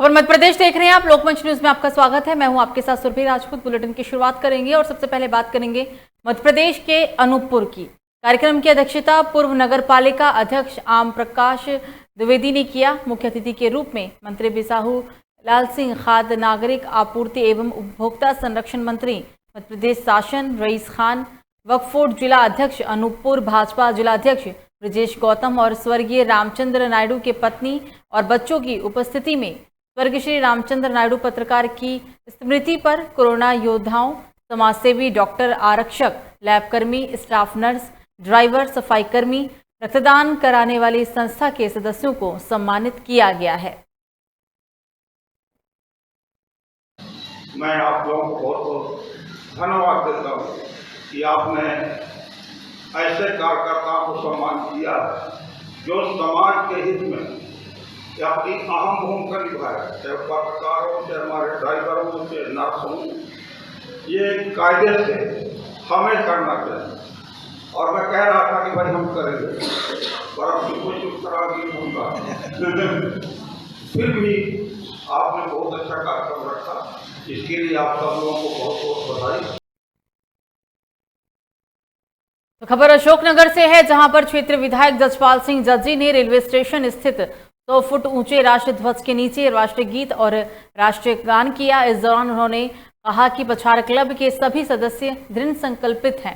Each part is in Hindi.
खबर मध्य प्रदेश देख रहे हैं आप। लोकमंच न्यूज में आपका स्वागत है। मैं हूं आपके साथ सुरभि राजपूत। बुलेटिन की शुरुआत करेंगे और सबसे पहले बात करेंगे मध्य प्रदेश के अनूपपुर की। कार्यक्रम की अध्यक्षता पूर्व नगर पालिका अध्यक्ष आम प्रकाश द्विवेदी ने किया। मुख्य अतिथि के रूप में मंत्री बिसाहू लाल सिंह, खाद्य नागरिक आपूर्ति एवं उपभोक्ता संरक्षण मंत्री मध्य प्रदेश शासन रईस खान, वक्फ बोर्ड जिला अध्यक्ष अनूपपुर, भाजपा जिला अध्यक्ष ब्रजेश गौतम और स्वर्गीय रामचंद्र नायडू के पत्नी और बच्चों की उपस्थिति में स्वर्गीय श्री रामचंद्र नायडू पत्रकार की स्मृति पर कोरोना योद्धाओं, समाजसेवी, डॉक्टर, आरक्षक, लैबकर्मी, स्टाफ नर्स, ड्राइवर, सफाई कर्मी, रक्तदान कराने वाली संस्था के सदस्यों को सम्मानित किया गया है। मैं आप लोगों को बहुत बहुत धन्यवाद देता हूँ कि आपने ऐसे कार्यकर्ताओं को सम्मान किया जो समाज के हित में अपनी अहम भूमिका निभाए, चाहे पत्रकारों से, हमारे ड्राइवरों से, नर्सों, ये कायदे से हमें करना चाहिए। और मैं कह रहा था कि भाई हम करेंगे, पर अब कुछ उस तरह की होगा फिर भी आपने बहुत अच्छा कार्यक्रम रखा, इसके लिए आप सब लोगों को बहुत बहुत बधाई। तो खबर अशोकनगर से है, जहां पर क्षेत्र विधायक जजपाल सिंह जज्जी ने रेलवे स्टेशन स्थित 100 फुट ऊंचे राष्ट्रीय ध्वज के नीचे राष्ट्रीय गीत और राष्ट्रीय गान किया। इस दौरान उन्होंने कहा कि पछाड़ क्लब के सभी सदस्य दृढ़ संकल्पित हैं,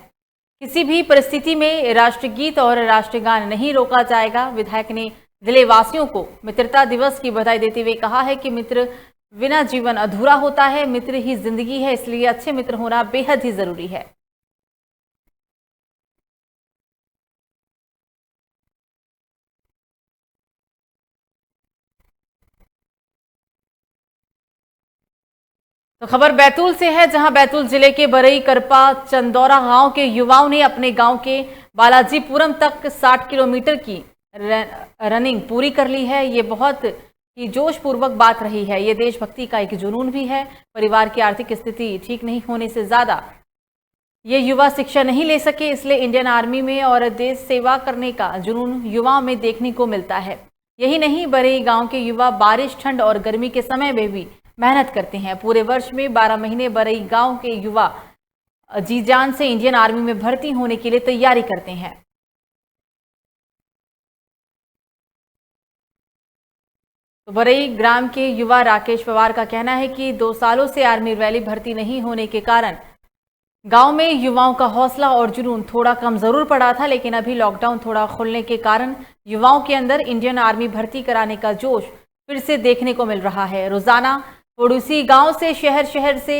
किसी भी परिस्थिति में राष्ट्रीय गीत और राष्ट्रीय गान नहीं रोका जाएगा। विधायक ने जिले वासियों को मित्रता दिवस की बधाई देते हुए कहा है कि मित्र बिना जीवन अधूरा होता है, मित्र ही जिंदगी है, इसलिए अच्छे मित्र होना बेहद ही जरूरी है। तो खबर बैतूल से है, जहां बैतूल जिले के बरई करपा चंदौरा गांव के युवाओं ने अपने गांव के बालाजीपुरम तक 60 किलोमीटर की रनिंग पूरी कर ली है। ये बहुत ही जोशपूर्वक बात रही है। ये देशभक्ति का एक जुनून भी है। परिवार की आर्थिक स्थिति ठीक नहीं होने से ज्यादा ये युवा शिक्षा नहीं ले सके, इसलिए इंडियन आर्मी में और देश सेवा करने का जुनून युवाओं में देखने को मिलता है। यही नहीं, बरई गांव के युवा बारिश, ठंड और गर्मी के समय में भी मेहनत करते हैं। पूरे वर्ष में 12 महीने बरई गांव के युवा जी जान से इंडियन आर्मी में भर्ती होने के लिए तैयारी करते हैं। तो बरई ग्राम के युवा राकेश पवार का कहना है कि 2 सालों से आर्मी रैली भर्ती नहीं होने के कारण गांव में युवाओं का हौसला और जुनून थोड़ा कम जरूर पड़ा था, लेकिन अभी लॉकडाउन थोड़ा खुलने के कारण युवाओं के अंदर इंडियन आर्मी भर्ती कराने का जोश फिर से देखने को मिल रहा है। रोजाना पड़ोसी गांव से शहर से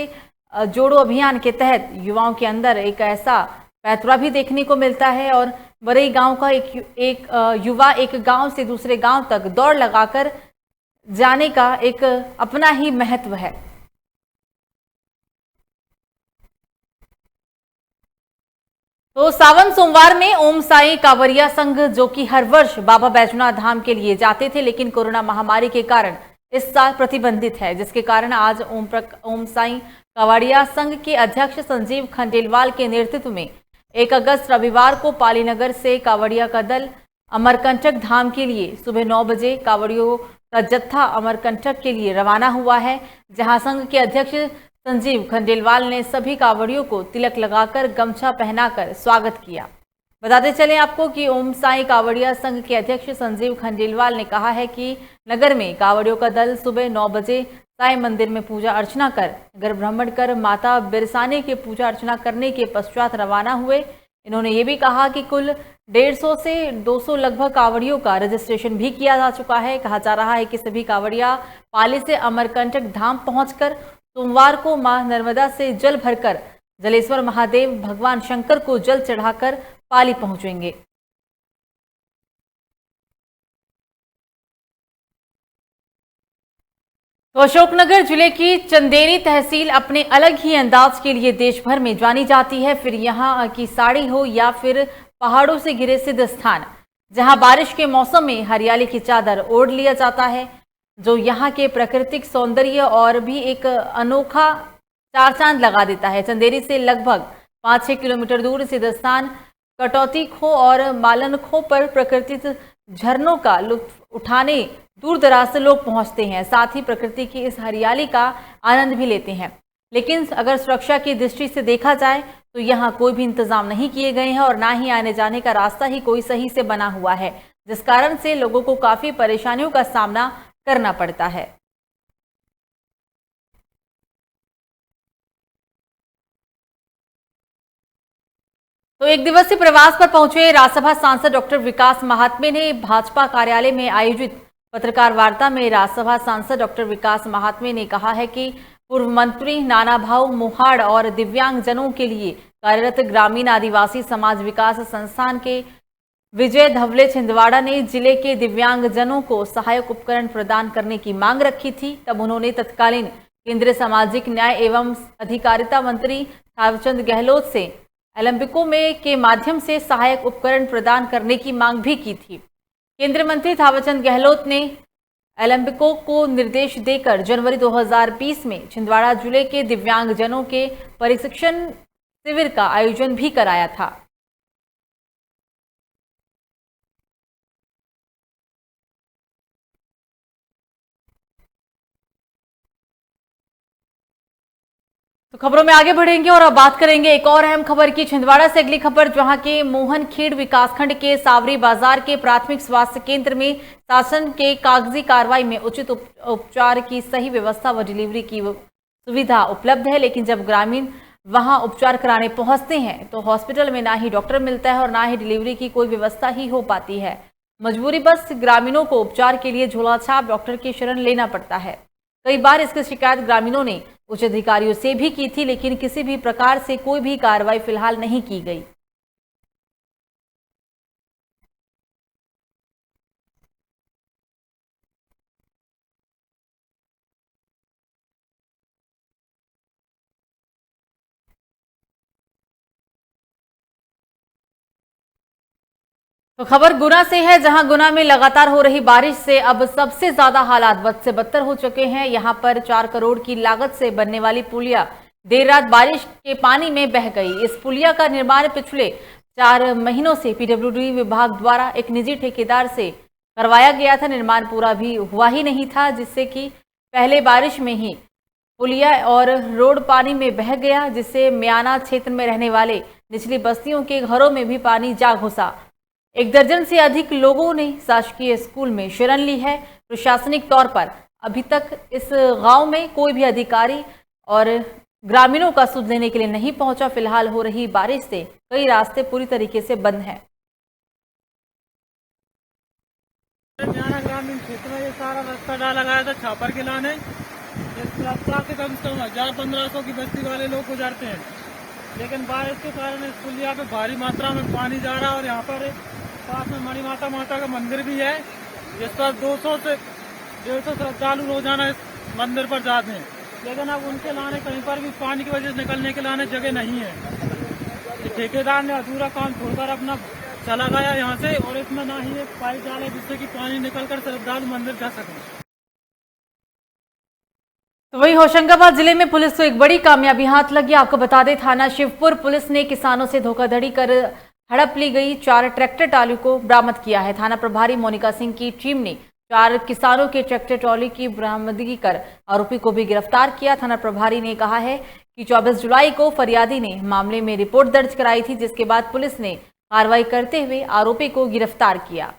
जोड़ो अभियान के तहत युवाओं के अंदर एक ऐसा पैतरा भी देखने को मिलता है और बरई गांव का एक युवा एक गांव से दूसरे गांव तक दौड़ लगाकर जाने का एक अपना ही महत्व है। तो सावन सोमवार में ओम साई कांवरिया संघ, जो कि हर वर्ष बाबा बैजनाथ धाम के लिए जाते थे, लेकिन कोरोना महामारी के कारण इस साल प्रतिबंधित है, जिसके कारण आज ओम साई कांवरिया संघ के अध्यक्ष संजीव खंडेलवाल के नेतृत्व में 1 अगस्त रविवार को पालीनगर से कांवड़िया का दल अमरकंटक धाम के लिए सुबह 9 बजे कांवड़ियों का जत्था अमरकंटक के लिए रवाना हुआ है, जहां संघ के अध्यक्ष संजीव खंडेलवाल ने सभी कांवड़ियों को तिलक लगाकर गमछा पहनाकर स्वागत किया। बताते चलें आपको कि ओम साई कांवड़िया संघ के अध्यक्ष संजीव खंडेलवाल ने कहा है कि नगर में कांवड़ियों का दल सुबह 9 बजे साई मंदिर में पूजा अर्चना कर नगर भ्रमण कर माता बिरसाने के पूजा अर्चना करने के पश्चात रवाना हुए। इन्होंने ये भी कहा कि कुल 150 से 200 लगभग कांवड़ियों का रजिस्ट्रेशन भी किया जा चुका है। कहा जा रहा है कि सभी कांवड़िया पाली से अमरकंटक धाम पहुंचकर सोमवार को मां नर्मदा से जल भरकर जलेश्वर महादेव भगवान शंकर को जल चढ़ाकर पाली पहुंचेंगे। तो अशोकनगर जिले की चंदेरी तहसील अपने अलग ही अंदाज के लिए देश भर में जानी जाती है। फिर यहाँ की साड़ी हो या फिर पहाड़ों से घिरे सिद्ध स्थान, जहां बारिश के मौसम में हरियाली की चादर ओढ़ लिया जाता है, जो यहाँ के प्राकृतिक सौंदर्य और भी एक अनोखा चार चांद लगा देता है। चंदेरी से लगभग 5-6 किलोमीटर दूर सिद्ध स्थान कटौती खो और मालन खो पर प्राकृतिक झरनों का लुत्फ उठाने दूर दराज से लोग पहुंचते हैं, साथ ही प्रकृति की इस हरियाली का आनंद भी लेते हैं। लेकिन अगर सुरक्षा की दृष्टि से देखा जाए तो यहाँ कोई भी इंतजाम नहीं किए गए हैं और ना ही आने जाने का रास्ता ही कोई सही से बना हुआ है, जिस कारण से लोगों को काफी परेशानियों का सामना करना पड़ता है। तो एक दिवसीय प्रवास पर पहुंचे राज्यसभा सांसद डॉक्टर विकास महात्मे ने भाजपा कार्यालय में आयोजित पत्रकार वार्ता में राज्यसभा सांसद डॉक्टर विकास महात्मे ने कहा है कि पूर्व मंत्री नाना भाऊ मोहाड़ और दिव्यांग जनों के लिए कार्यरत ग्रामीण आदिवासी समाज विकास संस्थान के विजय धवले छिंदवाड़ा ने जिले के दिव्यांग जनों को सहायक उपकरण प्रदान करने की मांग रखी थी। तब उन्होंने तत्कालीन केंद्रीय सामाजिक न्याय एवं अधिकारिता मंत्री थावरचंद गहलोत से ओलंपिकों में के माध्यम से सहायक उपकरण प्रदान करने की मांग भी की थी। केंद्रीय मंत्री थावरचंद गहलोत ने ओलंपिकों को निर्देश देकर जनवरी 2020 में छिंदवाड़ा जिले के दिव्यांगजनों के प्रशिक्षण शिविर का आयोजन भी कराया था। तो खबरों में आगे बढ़ेंगे और अब बात करेंगे एक और अहम खबर की। छिंदवाड़ा से अगली खबर, जहां के मोहनखेड़ विकासखंड के सावरी बाजार के प्राथमिक स्वास्थ्य केंद्र में शासन के कागजी कार्रवाई में उचित उपचार की सही व्यवस्था व डिलीवरी की सुविधा उपलब्ध है, लेकिन जब ग्रामीण वहां उपचार कराने पहुंचते हैं तो हॉस्पिटल में ना ही डॉक्टर मिलता है और ना ही डिलीवरी की कोई व्यवस्था ही हो पाती है। मजबूरी बस ग्रामीणों को उपचार के लिए झोलाछाप डॉक्टर की शरण लेना पड़ता है। कई बार इसकी शिकायत ग्रामीणों ने उच्च अधिकारियों से भी की थी, लेकिन किसी भी प्रकार से कोई भी कार्रवाई फिलहाल नहीं की गई। तो खबर गुना से है, जहां गुना में लगातार हो रही बारिश से अब सबसे ज्यादा हालात बद से बदतर हो चुके हैं। यहां पर 4 करोड़ की लागत से बनने वाली पुलिया देर रात बारिश के पानी में बह गई। इस पुलिया का निर्माण पिछले 4 महीनों से पीडब्ल्यूडी विभाग द्वारा एक निजी ठेकेदार से करवाया गया था। निर्माण पूरा भी हुआ ही नहीं था, जिससे कि पहले बारिश में ही पुलिया और रोड पानी में बह गया, जिससे म्याना क्षेत्र में रहने वाले निचली बस्तियों के घरों में भी पानी जा घुसा। 1 दर्जन से अधिक लोगों ने शासकीय स्कूल में शरण ली है। प्रशासनिक तौर पर अभी तक इस गांव में कोई भी अधिकारी और ग्रामीणों का सुध लेने के लिए नहीं पहुंचा। फिलहाल हो रही बारिश से कई रास्ते पूरी तरीके से बंद हैं। ग्रामीण क्षेत्र में ये सारा रास्ता डाला गया था छापर के लाने। इस रास्ता से कम 1000-1500 की बस्ती वाले लोग गुजरते हैं, लेकिन बारिश के कारण इस पुलिया पे भारी मात्रा में पानी जा रहा है। और यहाँ पर पास में मणि माता का मंदिर भी है, जिस पर 200 से 150 श्रद्धालु रोजाना इस मंदिर पर जाते हैं, लेकिन अब उनके लाने कहीं पर भी पानी की वजह से निकलने के लाने जगह नहीं है। ठेकेदार ने अधूरा काम छोड़कर अपना चला गया यहाँ से, और इसमें ना ही एक पाइप डाला जिससे कि पानी निकलकर श्रद्धालु मंदिर जा सके। तो वही होशंगाबाद जिले में पुलिस को एक बड़ी कामयाबी हाथ लगी। आपको बता दें, थाना शिवपुर पुलिस ने किसानों से धोखाधड़ी कर हड़प ली गई 4 ट्रैक्टर ट्रॉली को बरामद किया है। थाना प्रभारी मोनिका सिंह की टीम ने 4 किसानों के ट्रैक्टर ट्रॉली की बरामदगी कर आरोपी को भी गिरफ्तार किया। थाना प्रभारी ने कहा है कि 24 जुलाई को फरियादी ने मामले में रिपोर्ट दर्ज कराई थी, जिसके बाद पुलिस ने कार्रवाई करते हुए आरोपी को गिरफ्तार किया।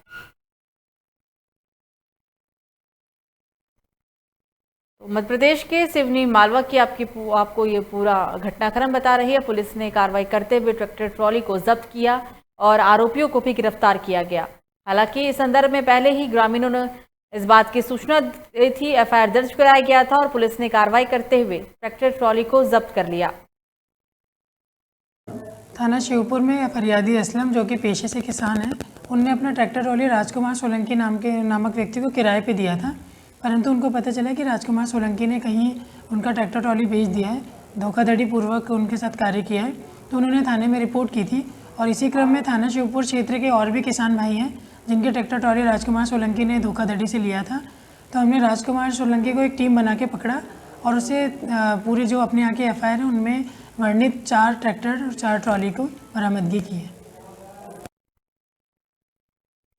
मध्य प्रदेश के सिवनी मालवा की आपको ये पूरा घटनाक्रम बता रही है। पुलिस ने कार्रवाई करते हुए ट्रैक्टर ट्रॉली को जब्त किया और आरोपियों को भी गिरफ्तार किया गया। हालांकि इस संदर्भ में पहले ही ग्रामीणों ने इस बात की सूचना दी थी, एफआईआर दर्ज कराया गया था और पुलिस ने कार्रवाई करते हुए ट्रैक्टर ट्रॉली को जब्त कर लिया। थाना शिवपुर में फरियादी असलम, जो कि पेशे से किसान हैं, उनने अपना ट्रैक्टर ट्रॉली राजकुमार सोलंकी नामक व्यक्ति को किराए पे दिया था, परंतु उनको पता चला कि राजकुमार सोलंकी ने कहीं उनका ट्रैक्टर ट्रॉली बेच दिया है, धोखाधड़ी पूर्वक उनके साथ कार्य किया है। तो उन्होंने थाने में रिपोर्ट की थी और इसी क्रम में थाना शिवपुर क्षेत्र के और भी किसान भाई हैं जिनके ट्रैक्टर ट्रॉली राजकुमार सोलंकी ने धोखाधड़ी से लिया था। तो हमने राजकुमार सोलंकी को एक टीम बना के पकड़ा और उसे पूरे जो अपने यहाँ के एफआईआर है उनमें वर्णित 4 ट्रैक्टर और 4 ट्रॉली को बरामदगी की है।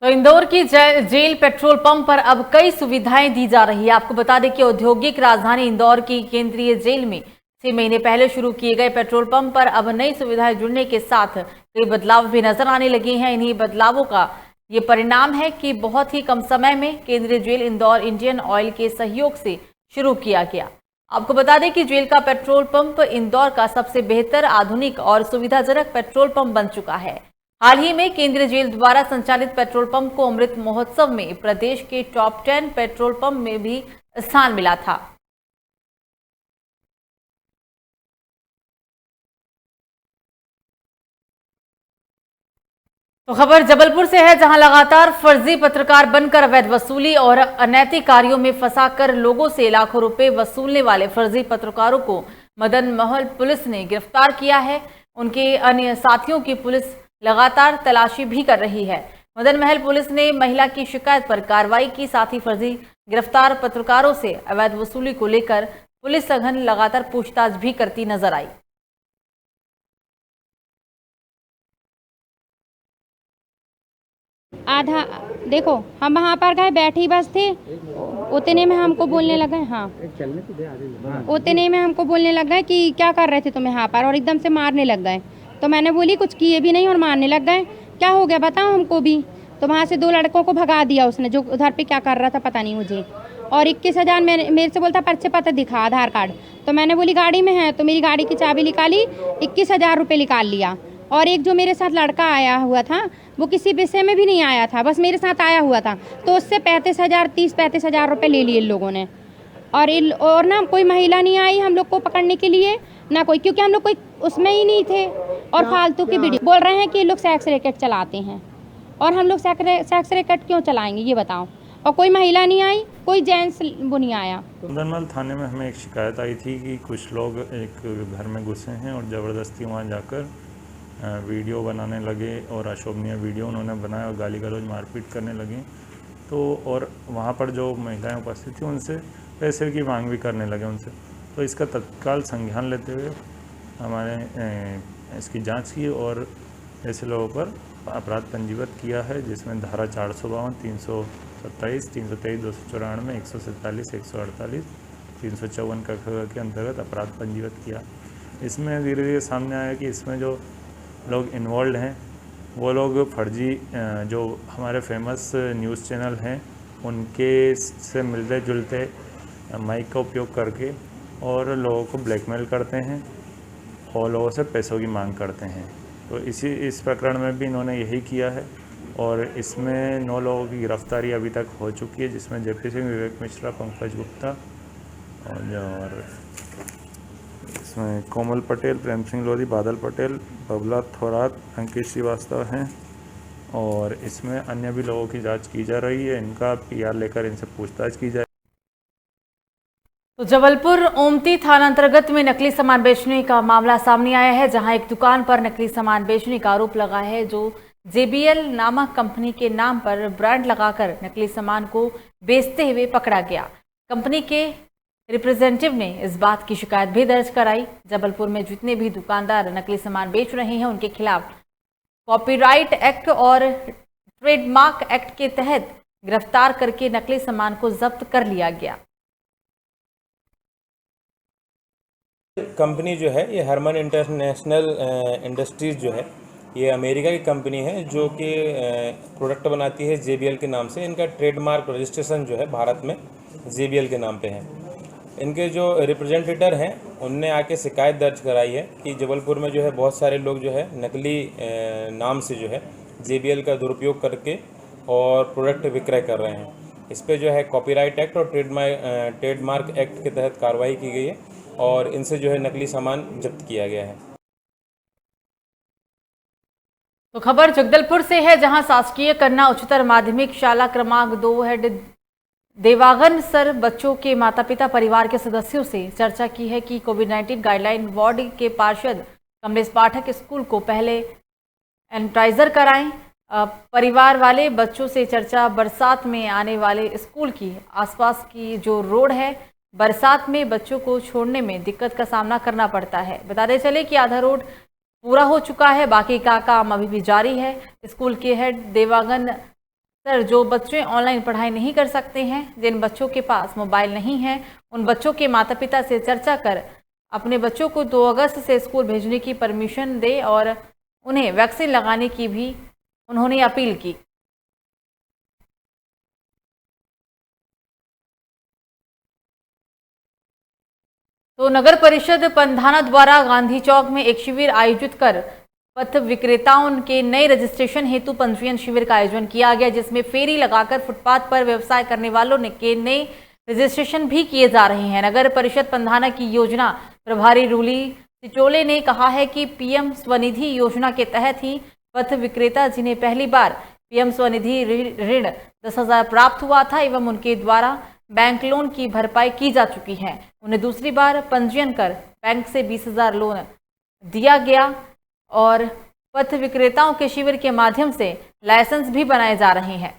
तो इंदौर की जेल पेट्रोल पंप पर अब कई सुविधाएं दी जा रही है। आपको बता दें कि औद्योगिक राजधानी इंदौर की केंद्रीय जेल में 6 महीने पहले शुरू किए गए पेट्रोल पंप पर अब नई सुविधाएं जुड़ने के साथ कई बदलाव भी नजर आने लगे हैं। इन्हीं बदलावों का ये परिणाम है कि बहुत ही कम समय में केंद्रीय जेल इंदौर इंडियन ऑयल के सहयोग से शुरू किया गया। आपको बता दें कि जेल का पेट्रोल पंप इंदौर का सबसे बेहतर, आधुनिक और सुविधाजनक पेट्रोल पंप बन चुका है। हाल ही में केंद्रीय जेल द्वारा संचालित पेट्रोल पंप को अमृत महोत्सव में प्रदेश के टॉप 10 पेट्रोल पंप में भी स्थान मिला था। तो खबर जबलपुर से है, जहां लगातार फर्जी पत्रकार बनकर अवैध वसूली और अनैतिक कार्यों में फंसाकर लोगों से लाखों रुपए वसूलने वाले फर्जी पत्रकारों को मदन महल पुलिस ने गिरफ्तार किया है। उनके अन्य साथियों की पुलिस लगातार तलाशी भी कर रही है। मदन महल पुलिस ने महिला की शिकायत पर कार्रवाई की, साथ ही फर्जी गिरफ्तार पत्रकारों से अवैध वसूली को लेकर पुलिस सघन लगातार पूछताछ भी करती नजर आई। आधा देखो, हम वहाँ पर गए, बैठी बस थे, उतने में हमको बोलने लगे, हाँ उतने में हमको बोलने लग गए कि क्या कर रहे थे तुम यहाँ पर, और एकदम से मारने लग गए। तो मैंने बोली कुछ किए भी नहीं और मारने लग गए, क्या हो गया बताओ हमको भी। तो वहाँ से 2 लड़कों को भगा दिया उसने, जो उधर पे क्या कर रहा था पता नहीं मुझे। और 21,000 मेरे से बोलता पर्चे पत्र दिखा, आधार कार्ड। तो मैंने बोली गाड़ी में है, तो मेरी गाड़ी की चाबी निकाली, 21,000 रुपये निकाल लिया। और एक जो मेरे साथ लड़का आया हुआ था, वो किसी विषय में भी नहीं आया था, बस मेरे साथ आया हुआ था, तो उससे 35,000 रुपये ले लिए इन लोगों ने। और ना कोई महिला नहीं आई हम लोग को पकड़ने के लिए, ना कोई, क्योंकि हम लोग कोई उसमें ही नहीं थे। और फालतू की वीडियो बोल रहे हैं कि ये लोग सेक्स रैकेट चलाते हैं, और हम लोग सेक्स रैकेट क्यों चलाएंगे ये बताओ। और कोई महिला नहीं आई, कोई जेंट्स वो नहीं आया। मदनमहल थाने में हमें एक शिकायत आई थी कि कुछ लोग एक घर में घुसे हैं और ज़बरदस्ती वहाँ जाकर वीडियो बनाने लगे, और अशोभनीय वीडियो उन्होंने बनाया और गाली गलौज मारपीट करने लगे। तो और वहाँ पर जो महिलाएं उपस्थित थी उनसे पैसे की मांग भी करने लगे उनसे। तो इसका तत्काल संज्ञान लेते हुए हमारे इसकी जांच की और ऐसे लोगों पर अपराध पंजीबद्ध किया है, जिसमें धारा 452, 327, 323, 294, 147, 148, 354 कक्ष के अंतर्गत अपराध पंजीबद्ध किया। इसमें धीरे धीरे सामने आया कि इसमें जो लोग इन्वॉल्व हैं वो लोग फर्जी जो हमारे फेमस न्यूज़ चैनल हैं उनके से मिलते जुलते माइक का उपयोग करके और लोगों को ब्लैकमेल करते हैं और लोगों से पैसों की मांग करते हैं। तो इस प्रकरण में भी इन्होंने यही किया है, और इसमें 9 लोगों की गिरफ्तारी अभी तक हो चुकी है, जिसमें जेपी सिंह, विवेक मिश्रा, पंकज गुप्ता और इसमें कोमल पटेल, प्रेम सिंह लोधी, बादल पटेल, बबला थोरात, अंकित श्रीवास्तव हैं। और इसमें अन्य भी लोगों की जांच की जा रही है, इनका PR लेकर इनसे पूछताछ की जाए। तो जबलपुर ओमती थाना अंतर्गत में नकली सामान बेचने का मामला सामने आया है, जहां एक दुकान पर नकली सामान बेचने का आरोप लगा है, जो JBL नामक कंपनी के नाम पर ब्रांड लगाकर नकली सामान को बेचते हुए पकड़ा गया। कंपनी के रिप्रेजेंटेटिव ने इस बात की शिकायत भी दर्ज कराई। जबलपुर में जितने भी दुकानदार नकली सामान बेच रहे हैं उनके खिलाफ कॉपीराइट एक्ट और ट्रेडमार्क एक्ट के तहत गिरफ्तार करके नकली सामान को जब्त कर लिया गया। कंपनी जो है ये हरमन इंटरनेशनल इंडस्ट्रीज़ जो है ये अमेरिका की कंपनी है, जो कि प्रोडक्ट बनाती है JBL के नाम से। इनका ट्रेडमार्क रजिस्ट्रेशन जो है भारत में JBL के नाम पे है। इनके जो रिप्रेजेंटेटर हैं उनने आके शिकायत दर्ज कराई है कि जबलपुर में जो है बहुत सारे लोग जो है नकली नाम से जो है JBL का दुरुपयोग करके और प्रोडक्ट विक्रय कर रहे हैं। इस पे जो है कॉपीराइट एक्ट और ट्रेडमार्क एक्ट के तहत कार्रवाई की गई है और इनसे जो है नकली सामान जब्त किया गया है। तो खबर जगदलपुर से है, जहां शासकीय कन्या उच्चतर माध्यमिक शाला क्रमांक 2 हेड देवांगन सर बच्चों के माता पिता परिवार के सदस्यों से चर्चा की है कि कोविड-19 गाइडलाइन वार्ड के पार्षद कमलेश पाठक स्कूल को पहले सैनिटाइजर कराएं। परिवार वाले बच्चों से चर्चा, बरसात में आने वाले स्कूल की आसपास की जो रोड है, बरसात में बच्चों को छोड़ने में दिक्कत का सामना करना पड़ता है। बताते चले कि आधा रोड पूरा हो चुका है, बाकी का काम अभी भी जारी है। स्कूल के हेड देवांगन सर, जो बच्चे ऑनलाइन पढ़ाई नहीं कर सकते हैं, जिन बच्चों के पास मोबाइल नहीं है, उन बच्चों के माता पिता से चर्चा कर अपने बच्चों को 2 अगस्त से स्कूल भेजने की परमिशन दे और उन्हें वैक्सीन लगाने की भी उन्होंने अपील की। तो नगर परिषद पंधाना द्वारा गांधी चौक में एक शिविर आयोजित कर पथ विक्रेताओं के नए रजिस्ट्रेशन हेतु पंजीयन शिविर का आयोजन किया गया, जिसमें फेरी लगाकर फुटपाथ पर व्यवसाय करने वालों के नए रजिस्ट्रेशन भी किए जा रहे हैं। नगर परिषद पंधाना की योजना प्रभारी रूली सिटोले ने कहा है कि पीएम स्वनिधि योजना के तहत ही पथ विक्रेता जिन्हें पहली बार पीएम स्वनिधि ऋण 10,000 प्राप्त हुआ था एवं उनके द्वारा बैंक लोन की भरपाई की जा चुकी है, उन्हें दूसरी बार पंजीयन कर बैंक से 20,000 लोन दिया गया और पथ विक्रेताओं के शिविर के माध्यम से लाइसेंस भी बनाए जा रहे हैं।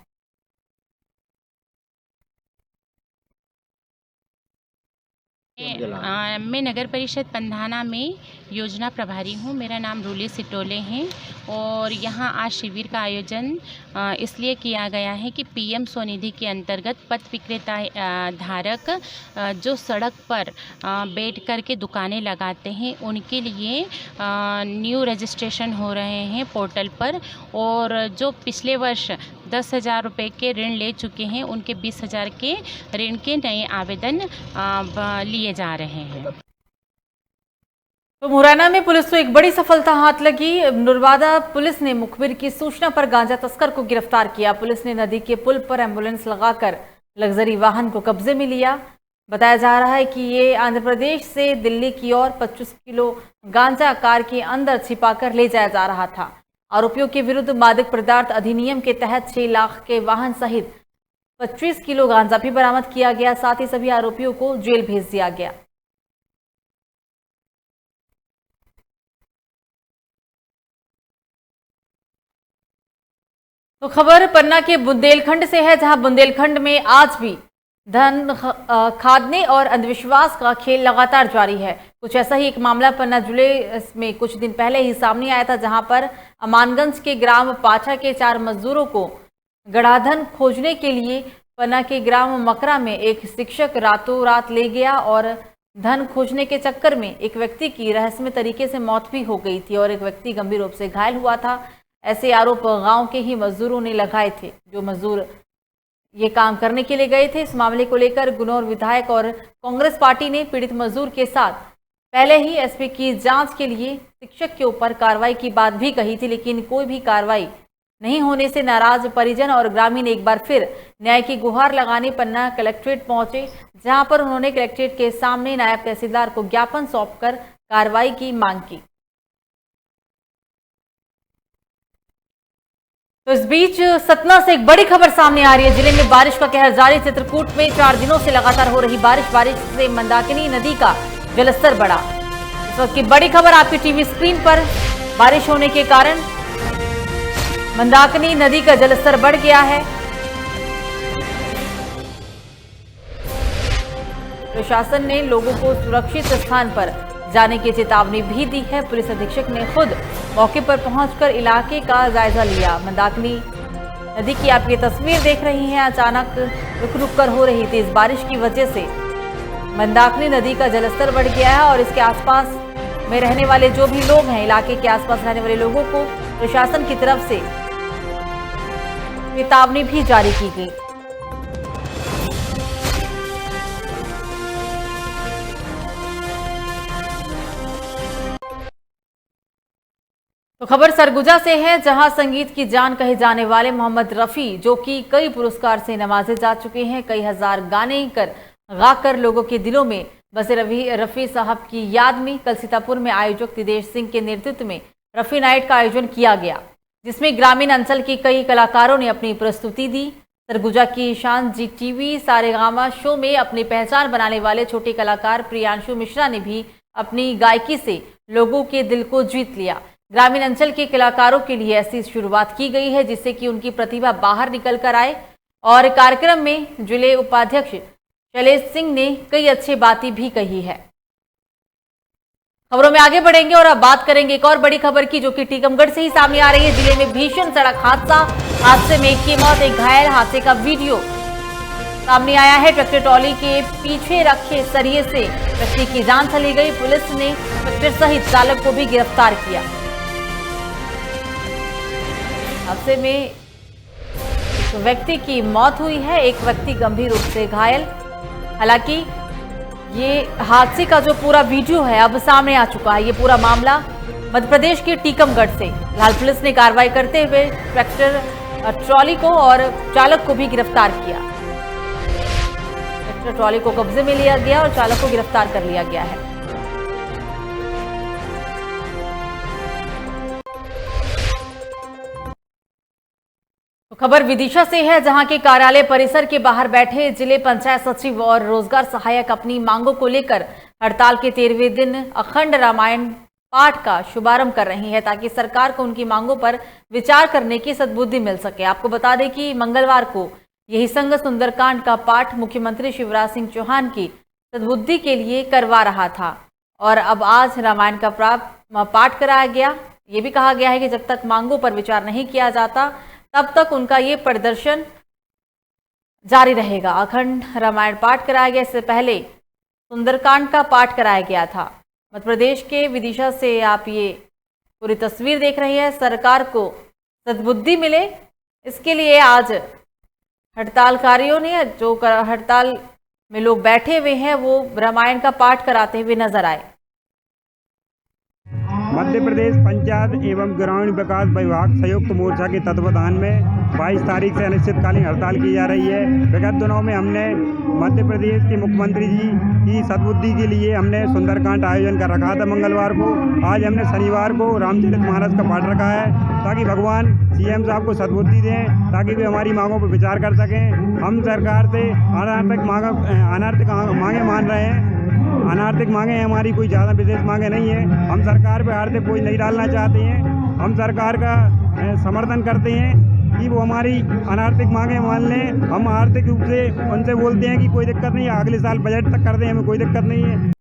मैं नगर परिषद पंधाना में योजना प्रभारी हूँ। मेरा नाम रूली सिटोले है और यहाँ आज शिविर का आयोजन इसलिए किया गया है कि पीएम स्वनिधि के अंतर्गत पथ विक्रेता धारक जो सड़क पर बैठ कर के दुकानें लगाते हैं उनके लिए न्यू रजिस्ट्रेशन हो रहे हैं पोर्टल पर, और जो पिछले वर्ष 10,000 रुपये के ऋण ले चुके हैं उनके 20,000 के ऋण के नए आवेदन लिए जा रहे हैं। तो मुरैना में पुलिस को एक बड़ी सफलता हाथ लगी। नुरवादा पुलिस ने मुखबिर की सूचना पर गांजा तस्कर को गिरफ्तार किया। पुलिस ने नदी के पुल पर एम्बुलेंस लगाकर लग्जरी वाहन को कब्जे में लिया। बताया जा रहा है कि ये आंध्र प्रदेश से दिल्ली की ओर 25 किलो गांजा कार के अंदर छिपाकर ले जाया जा रहा था। आरोपियों के विरुद्ध मादक पदार्थ अधिनियम के तहत 6 लाख के वाहन सहित 25 किलो गांजा भी बरामद किया गया। साथ ही सभी आरोपियों को जेल भेज दिया गया। तो खबर पन्ना के बुंदेलखंड से है, जहां बुंदेलखंड में आज भी धन खादने और अंधविश्वास का खेल लगातार जारी है। कुछ ऐसा ही एक मामला पन्ना जिले में कुछ दिन पहले ही सामने आया था, जहां पर अमानगंज के ग्राम पाछा के 4 मजदूरों को गड़ाधन खोजने के लिए पन्ना के ग्राम मकरा में एक शिक्षक रातों रात ले गया और धन खोजने के चक्कर में एक व्यक्ति की रहस्यमय तरीके से मौत भी हो गई थी और एक व्यक्ति गंभीर रूप से घायल हुआ था। ऐसे आरोप गांव के ही मजदूरों ने लगाए थे, जो मजदूर ये काम करने के लिए गए थे। इस मामले को लेकर गुनौर विधायक और कांग्रेस पार्टी ने पीड़ित मजदूर के साथ पहले ही एसपी की जांच के लिए शिक्षक के ऊपर कार्रवाई की बात भी कही थी, लेकिन कोई भी कार्रवाई नहीं होने से नाराज परिजन और ग्रामीण एक बार फिर न्याय की गुहार लगाने पन्ना कलेक्ट्रेट पहुंचे, जहां पर उन्होंने कलेक्ट्रेट के सामने नायब तहसीलदार को ज्ञापन सौंपकर कार्रवाई की मांग की। तो इस बीच सतना से एक बड़ी खबर सामने आ रही है। जिले में बारिश का कहर जारी। चित्रकूट में 4 दिनों से लगातार हो रही बारिश से मंदाकिनी नदी का जलस्तर बढ़ा। इस वक्त की बड़ी खबर आपकी टीवी स्क्रीन पर। बारिश होने के कारण मंदाकिनी नदी का जलस्तर बढ़ गया है। प्रशासन ने लोगों को सुरक्षित स्थान पर जाने की चेतावनी भी दी है। पुलिस अधीक्षक ने खुद मौके पर पहुंचकर इलाके का जायजा लिया। मंदाकिनी नदी की आप ये तस्वीर देख रही हैं। अचानक रुक रुक कर हो रही तेज बारिश की वजह से मंदाकिनी नदी का जलस्तर बढ़ गया है और इसके आसपास में रहने वाले जो भी लोग हैं, इलाके के आसपास रहने वाले लोगों को प्रशासन की तरफ से चेतावनी भी जारी की गई। तो खबर सरगुजा से है, जहां संगीत की जान कहे जाने वाले मोहम्मद रफ़ी, जो कि कई पुरस्कार से नवाजे जा चुके हैं, कई हजार गाने गाकर लोगों के दिलों में बसे रफ़ी साहब की याद में कल सीतापुर में आयोजक दिदेश सिंह के नेतृत्व में रफ़ी नाइट का आयोजन किया गया, जिसमें ग्रामीण अंचल के कई कलाकारों ने अपनी प्रस्तुति दी। सरगुजा की शान GTV सारेगामा शो में अपनी पहचान बनाने वाले छोटे कलाकार प्रियांशु मिश्रा ने भी अपनी गायकी से लोगों के दिल को जीत लिया। ग्रामीण अंचल के कलाकारों के लिए ऐसी शुरुआत की गई है जिससे कि उनकी प्रतिभा बाहर निकल कर आए। और कार्यक्रम में जिले उपाध्यक्ष शैलेश सिंह ने कई अच्छी बातें भी कही है। खबरों में आगे बढ़ेंगे और अब बात करेंगे एक और बड़ी खबर की, जो कि टीकमगढ़ से ही सामने आ रही है। जिले में भीषण सड़क हादसे में एक की मौत, एक घायल। हादसे का वीडियो सामने आया है। ट्रैक्टर ट्रॉली के पीछे रखे सरिये से व्यक्ति की जान चली गई। पुलिस ने ट्रैक्टर सहित चालक को भी गिरफ्तार किया। हादसे में एक व्यक्ति की मौत हुई है, एक व्यक्ति गंभीर रूप से घायल। हालांकि ये हादसे का जो पूरा वीडियो है अब सामने आ चुका है। ये पूरा मामला मध्य प्रदेश के टीकमगढ़ से। फिलहाल पुलिस ने कार्रवाई करते हुए ट्रैक्टर ट्रॉली को और चालक को भी गिरफ्तार किया। ट्रैक्टर ट्रॉली को कब्जे में लिया गया और चालक को गिरफ्तार कर लिया गया है। खबर विदिशा से है, जहां के कार्यालय परिसर के बाहर बैठे जिले पंचायत सचिव और रोजगार सहायक अपनी मांगों को लेकर हड़ताल के 13वें दिन अखंड रामायण पाठ का शुभारंभ कर रही है, ताकि सरकार को उनकी मांगों पर विचार करने की सद्बुद्धि मिल सके। आपको बता दें कि मंगलवार को यही संघ सुंदरकांड का पाठ मुख्यमंत्री शिवराज सिंह चौहान की सद्बुद्धि के लिए करवा रहा था और अब आज रामायण का पाठ कराया गया। ये भी कहा गया है कि जब तक मांगों पर विचार नहीं किया जाता तब तक उनका ये प्रदर्शन जारी रहेगा। अखंड रामायण पाठ कराया गया। इससे पहले सुंदरकांड का पाठ कराया गया था। मध्य प्रदेश के विदिशा से आप ये पूरी तस्वीर देख रही है। सरकार को सद्बुद्धि मिले, इसके लिए आज हड़तालकारियों ने, जो हड़ताल में लोग बैठे हुए हैं, वो रामायण का पाठ कराते हुए नजर आए। मध्य प्रदेश पंचायत एवं ग्रामीण विकास विभाग संयुक्त मोर्चा के तत्वावधान में 22 तारीख से अनिश्चितकालीन हड़ताल की जा रही है। विगत दिनों में हमने मध्य प्रदेश के मुख्यमंत्री जी की सद्बुद्धि के लिए हमने सुंदरकांड आयोजन कर रखा था मंगलवार को। आज हमने शनिवार को रामचरितमानस का पाठ रखा है, ताकि भगवान सीएम साहब को सद्बुद्धि दें, ताकि वे हमारी मांगों पर विचार कर सकें। हम सरकार से अनार्थिक मांगे मान रहे हैं। अनार्थिक मांगे हैं हमारी, कोई ज़्यादा विशेष मांगे नहीं है। हम सरकार पे आर्थिक बोझ नहीं डालना चाहते हैं। हम सरकार का समर्थन करते हैं कि वो हमारी अनार्थिक मांगे मान लें। हम आर्थिक रूप से उनसे बोलते हैं कि कोई दिक्कत नहीं है, अगले साल बजट तक कर दें, हमें कोई दिक्कत नहीं है।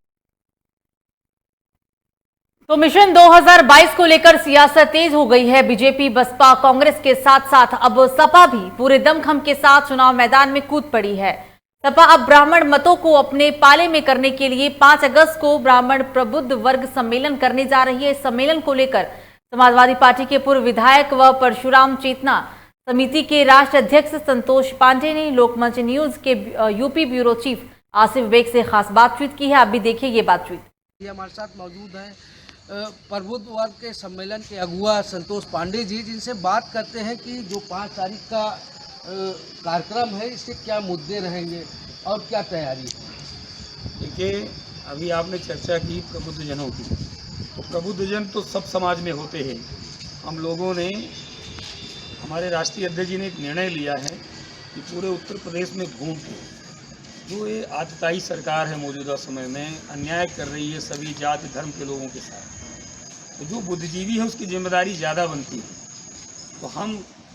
तो मिशन 2022 को लेकर सियासत तेज हो गई है। बीजेपी, बसपा, कांग्रेस के साथ साथ अब सपा भी पूरे दमखम के साथ चुनाव मैदान में कूद पड़ी है। सपा अब ब्राह्मण मतों को अपने पाले में करने के लिए 5 अगस्त को ब्राह्मण प्रबुद्ध वर्ग सम्मेलन करने जा रही है। इस सम्मेलन को लेकर समाजवादी पार्टी के पूर्व विधायक व परशुराम चेतना समिति के राष्ट्रीय अध्यक्ष संतोष पांडे ने लोकमंच न्यूज के UP bureau chief Asif Beg से खास बातचीत की है। आप भी देखिए ये बातचीत। ये हमारे साथ मौजूद हैं प्रबुद्ध वर्ग के सम्मेलन के अगुआ संतोष पांडे जी, जिनसे बात करते हैं कि जो 5 तारीख का कार्यक्रम है, इसके क्या मुद्दे रहेंगे और क्या तैयारी है। देखिए, अभी आपने चर्चा की प्रबुद्धजनों की, तो प्रबुद्धजन तो सब समाज में होते हैं। हम लोगों ने, हमारे राष्ट्रीय अध्यक्ष जी ने एक निर्णय लिया है कि पूरे उत्तर प्रदेश में घूम के जो ये आतताई सरकार है मौजूदा समय में अन्याय कर रही है सभी जाति धर्म के लोगों के साथ, तो जो बुद्धिजीवी है उसकी जिम्मेदारी ज़्यादा बनती है। तो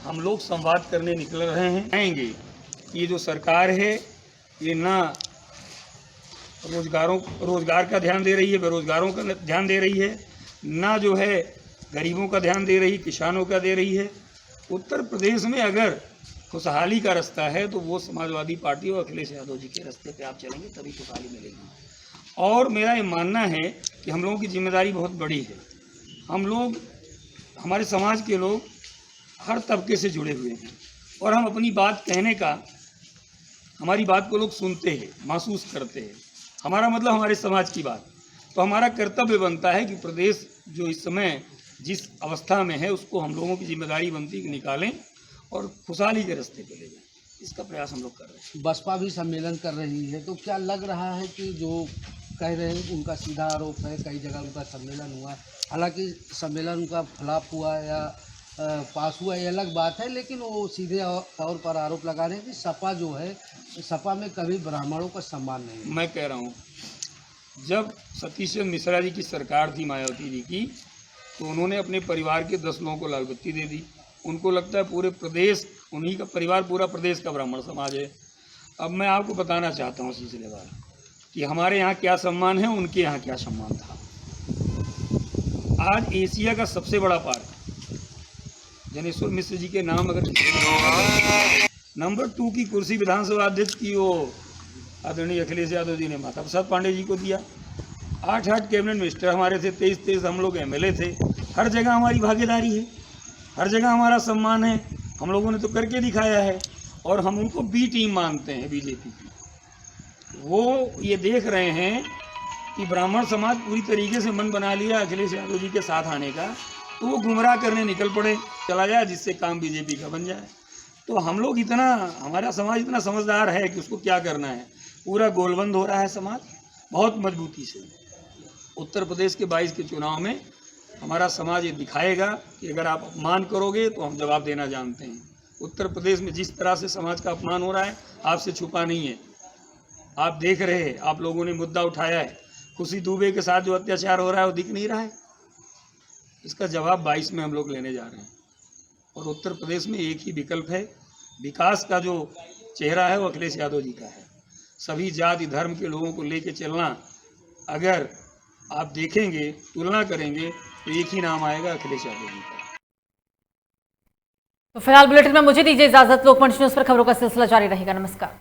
हम लोग संवाद करने निकल रहे हैं। आएंगे कि ये जो सरकार है ये ना रोजगार का ध्यान दे रही है, बेरोजगारों का ध्यान दे रही है, ना जो है गरीबों का ध्यान दे रही, किसानों का दे रही है। उत्तर प्रदेश में अगर खुशहाली का रास्ता है तो वो समाजवादी पार्टी और अखिलेश यादव जी के रास्ते पे आप चलेंगे तभी खुशहाली मिलेगी। और मेरा ये मानना है कि हम लोगों की जिम्मेदारी बहुत बड़ी है। हम लोग, हमारे समाज के लोग हर तबके से जुड़े हुए हैं और हम अपनी बात कहने का, हमारी बात को लोग सुनते हैं, महसूस करते हैं। हमारा मतलब हमारे समाज की बात। तो हमारा कर्तव्य बनता है कि प्रदेश जो इस समय जिस अवस्था में है उसको हम लोगों की जिम्मेदारी बनती है कि निकालें और खुशहाली के रास्ते पे ले जाएं। इसका प्रयास हम लोग कर रहे हैं। बसपा भी सम्मेलन कर रही है, तो क्या लग रहा है कि जो कह रहे हैं उनका सीधा आरोप है, कई जगह उनका सम्मेलन हुआ, हालांकि सम्मेलन उनका फ्लॉप हुआ या पास हुआ ये अलग बात है, लेकिन वो सीधे तौर पर आरोप लगा रहे हैं कि सपा जो है, सपा में कभी ब्राह्मणों का सम्मान नहीं है। मैं कह रहा हूँ, जब सतीश चंद्र मिश्रा जी की सरकार थी मायावती जी की, तो उन्होंने अपने परिवार के 10 लोगों को लाल बत्ती दे दी। उनको लगता है पूरे प्रदेश, उन्हीं का परिवार पूरा प्रदेश का ब्राह्मण समाज है। अब मैं आपको बताना चाहता हूँ सिलसिलेवार कि हमारे यहाँ क्या सम्मान है, उनके यहाँ क्या सम्मान था। आज एशिया का सबसे बड़ा पार्क जनेश्वर मिश्र जी के नाम अगर नंबर 2 की कुर्सी विधानसभा अध्यक्ष की वो आदरणीय अखिलेश यादव जी ने माता प्रसाद पांडे जी को दिया। 8 कैबिनेट मिनिस्टर हमारे थे, 23 हम लोग MLA थे। हर जगह हमारी भागीदारी है, हर जगह हमारा सम्मान है, हम लोगों ने तो करके दिखाया है। और हम उनको बी टीम मानते हैं बीजेपी की। वो ये देख रहे हैं कि ब्राह्मण समाज पूरी तरीके से मन बना लिया अखिलेश यादव जी के साथ आने का, तो वो गुमराह करने निकल पड़े, चला जाए जिससे काम बीजेपी का बन जाए। तो हम लोग हमारा समाज इतना समझदार है कि उसको क्या करना है। पूरा गोलबंद हो रहा है समाज बहुत मजबूती से। उत्तर प्रदेश के 22 के चुनाव में हमारा समाज ये दिखाएगा कि अगर आप अपमान करोगे तो हम जवाब देना जानते हैं। उत्तर प्रदेश में जिस तरह से समाज का अपमान हो रहा है आपसे छुपा नहीं है, आप देख रहे हैं। आप लोगों ने मुद्दा उठाया है, खुशी दुबे के साथ जो अत्याचार हो रहा है वो दिख नहीं रहा है। इसका जवाब 22 में हम लोग लेने जा रहे हैं। और उत्तर प्रदेश में एक ही विकल्प है, विकास का जो चेहरा है वो अखिलेश यादव जी का है। सभी जाति धर्म के लोगों को लेके चलना, अगर आप देखेंगे, तुलना करेंगे तो एक ही नाम आएगा, अखिलेश यादव जी का। तो फिलहाल बुलेटिन में मुझे दीजिए इजाजत। लोकमंच न्यूज पर खबरों का सिलसिला जारी रहेगा। नमस्कार।